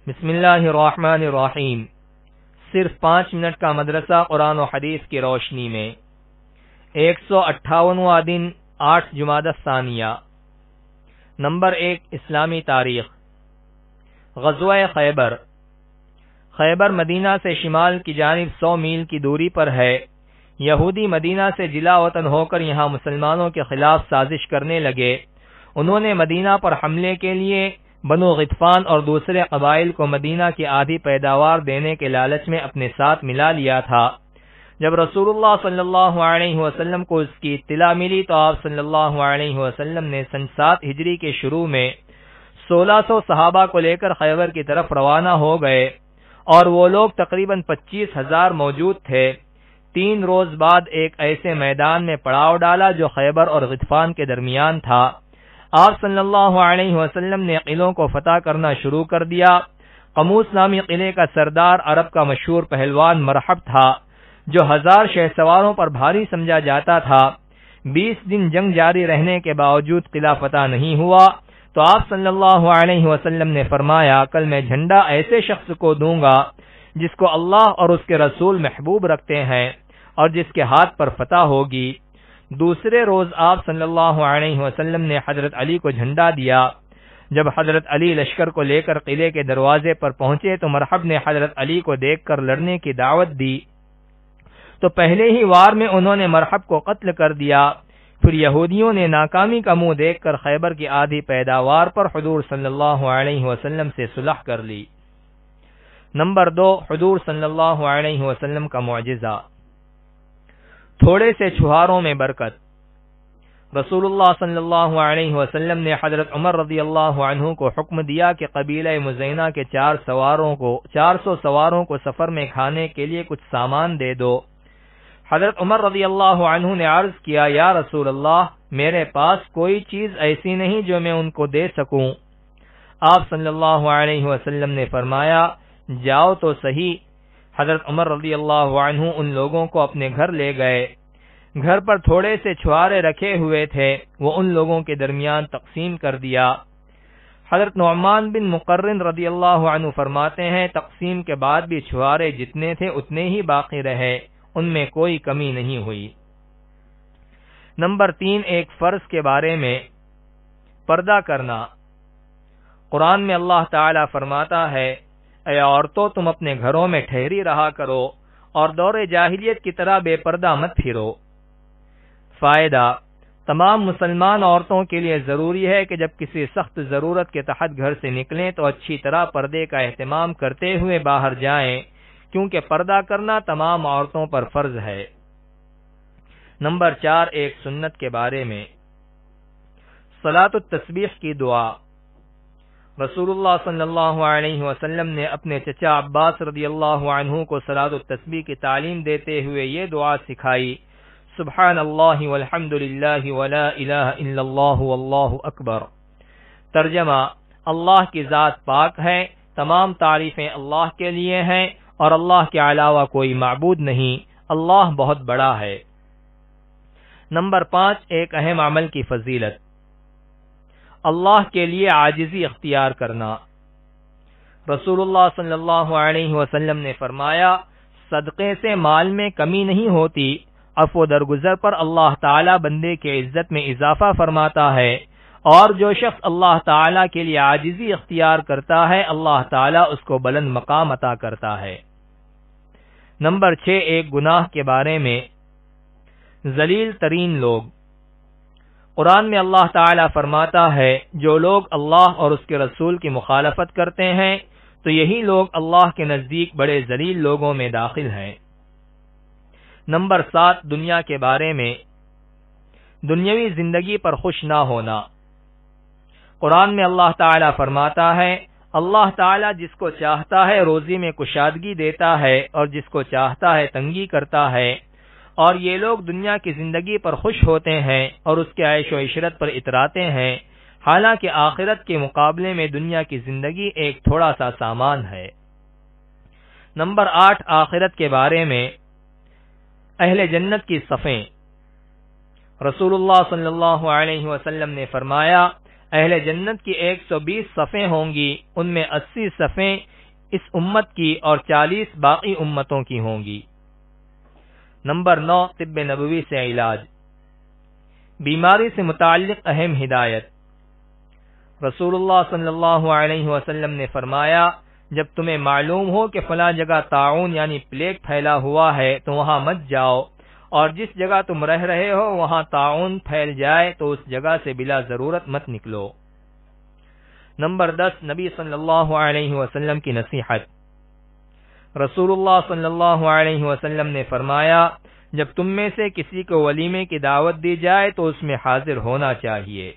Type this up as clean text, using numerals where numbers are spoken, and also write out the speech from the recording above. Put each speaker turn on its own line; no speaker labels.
بسم اللہ الرحمن الرحیم۔ صرف 5 منٹ کا مدرسہ قرآن و حدیث کی روشنی میں 158واں دن 8 جمادی الثانیہ۔ نمبر 1 اسلامی تاریخ۔ غزوہ خیبر۔ خیبر مدینہ سے شمال کی جانب 100 میل کی دوری پر ہے۔ یہودی مدینہ سے جلا وطن ہو کر یہاں مسلمانوں کے خلاف سازش کرنے لگے۔ انہوں نے مدینہ پر حملے کے لیے بنو غطفان اور دوسرے قبائل کو مدینہ کی آدھی پیداوار دینے کے لالچ میں اپنے ساتھ ملا لیا تھا۔ جب رسول اللہ صلی اللہ علیہ وسلم کو اس کی اطلاع ملی تو آپ صلی اللہ علیہ وسلم نے سن 7 ہجری کے شروع میں 1600 صحابہ کو لے کر خیبر کی طرف روانہ ہو گئے اور وہ لوگ تقریباً 25,000 موجود تھے۔ 3 روز بعد ایک ایسے میدان میں پڑاؤ ڈالا جو خیبر اور غطفان کے درمیان تھا۔ آپ صلی اللہ علیہ وسلم نے قلعوں کو فتح کرنا شروع کر دیا۔ قموس نامی قلعے کا سردار عرب کا مشہور پہلوان مرحب تھا جو 1000 شہسواروں پر بھاری سمجھا جاتا تھا۔ 20 دن جنگ جاری رہنے کے باوجود قلعہ فتح نہیں ہوا تو آپ صلی اللہ علیہ وسلم نے فرمایا، کل میں جھنڈا ایسے شخص کو دوں گا جس کو اللہ اور اس کے رسول محبوب رکھتے ہیں اور جس کے ہاتھ پر فتح ہوگی۔ دوسرے روز آپ صلی اللہ علیہ وسلم نے حضرت علی کو جھنڈا دیا۔ جب حضرت علی لشکر کو لے کر قلعے کے دروازے پر پہنچے تو مرحب نے حضرت علی کو دیکھ کر لڑنے کی دعوت دی تو پہلے ہی وار میں انہوں نے مرحب کو قتل کر دیا۔ پھر یہودیوں نے ناکامی کا منہ دیکھ کر خیبر کی آدھی پیداوار پر حضور صلی اللہ علیہ وسلم سے صلح کر لی۔ نمبر 2 حضور صلی اللہ علیہ وسلم کا معجزہ۔ تھوڑے سے چھہاروں میں برکت۔ رسول اللہ صلی اللہ علیہ وسلم نے حضرت عمر رضی اللہ عنہ کو حکم دیا کہ قبیلہ مزینہ کے 400 سواروں کو سفر میں کھانے کے لیے کچھ سامان دے دو۔ حضرت عمر رضی اللہ عنہ نے عرض کیا، یا رسول اللہ، میرے پاس کوئی چیز ایسی نہیں جو میں ان کو دے سکوں۔ آپ صلی اللہ علیہ وسلم نے فرمایا، جاؤ تو صحیح۔ حضرت عمر رضی اللہ عنہ ان لوگوں کو اپنے گھر لے گئے۔ گھر پر تھوڑے سے چھوارے رکھے ہوئے تھے، وہ ان لوگوں کے درمیان تقسیم کر دیا۔ حضرت نعمان بن مقرن رضی اللہ عنہ فرماتے ہیں، تقسیم کے بعد بھی چھوارے جتنے تھے اتنے ہی باقی رہے، ان میں کوئی کمی نہیں ہوئی۔ نمبر 3 ایک فرض کے بارے میں، پردہ کرنا۔ قرآن میں اللہ تعالی فرماتا ہے، اے عورتوں، تم اپنے گھروں میں ٹھہری رہا کرو اور دور جاہلیت کی طرح بے پردہ مت پھرو۔ فائدہ، تمام مسلمان عورتوں کے لیے ضروری ہے کہ جب کسی سخت ضرورت کے تحت گھر سے نکلیں تو اچھی طرح پردے کا اہتمام کرتے ہوئے باہر جائیں، کیونکہ پردہ کرنا تمام عورتوں پر فرض ہے۔ نمبر 4 ایک سنت کے بارے میں، صلاۃ التسبیح کی دعا۔ رسول اللہ صلی اللہ علیہ وسلم نے اپنے چچا عباس رضی اللہ عنہ کو صلاۃ التسبیح کی تعلیم دیتے ہوئے یہ دعا سکھائی، سبحان اللہ والحمد للہ ولا الہ الا اللہ واللہ اکبر۔ ترجمہ، اللہ کی ذات پاک ہے، تمام تعریفیں اللہ کے لیے ہیں اور اللہ کے علاوہ کوئی معبود نہیں، اللہ بہت بڑا ہے۔ نمبر 5 ایک اہم عمل کی فضیلت، اللہ کے لیے عاجزی اختیار کرنا۔ رسول اللہ صلی اللہ علیہ وسلم نے فرمایا، صدقے سے مال میں کمی نہیں ہوتی، عفو درگزر پر اللہ تعالی بندے کے عزت میں اضافہ فرماتا ہے، اور جو شخص اللہ تعالی کے لیے عاجزی اختیار کرتا ہے اللہ تعالی اس کو بلند مقام عطا کرتا ہے۔ نمبر 6 ایک گناہ کے بارے میں، ذلیل ترین لوگ۔ قرآن میں اللہ تعالی فرماتا ہے، جو لوگ اللہ اور اس کے رسول کی مخالفت کرتے ہیں تو یہی لوگ اللہ کے نزدیک بڑے ذلیل لوگوں میں داخل ہیں۔ نمبر 7 دنیا کے بارے میں، دنیاوی زندگی پر خوش نہ ہونا۔ قرآن میں اللہ تعالی فرماتا ہے، اللہ تعالی جس کو چاہتا ہے روزی میں کشادگی دیتا ہے اور جس کو چاہتا ہے تنگی کرتا ہے، اور یہ لوگ دنیا کی زندگی پر خوش ہوتے ہیں اور اس کے عیش و عشرت پر اتراتے ہیں، حالانکہ آخرت کے مقابلے میں دنیا کی زندگی ایک تھوڑا سا سامان ہے۔ نمبر 8 آخرت کے بارے میں، اہل جنت کی صفیں۔ رسول اللہ صلی اللہ علیہ وسلم نے فرمایا، اہل جنت کی 120 صفیں ہوں گی، ان میں 80 صفیں اس امت کی اور 40 باقی امتوں کی ہوں گی۔ نمبر 9، طب نبوی سے علاج۔ بیماری سے متعلق اہم ہدایت۔ رسول اللہ صلی اللہ علیہ وسلم نے فرمایا، جب تمہیں معلوم ہو کہ فلاں جگہ طاعون یعنی پلیگ پھیلا ہوا ہے تو وہاں مت جاؤ، اور جس جگہ تم رہ رہے ہو وہاں طاعون پھیل جائے تو اس جگہ سے بلا ضرورت مت نکلو۔ نمبر 10، نبی صلی اللہ علیہ وسلم کی نصیحت۔ رسول اللہ صلی اللہ علیہ وسلم نے فرمایا، جب تم میں سے کسی کو ولیمے کی دعوت دی جائے تو اس میں حاضر ہونا چاہیے۔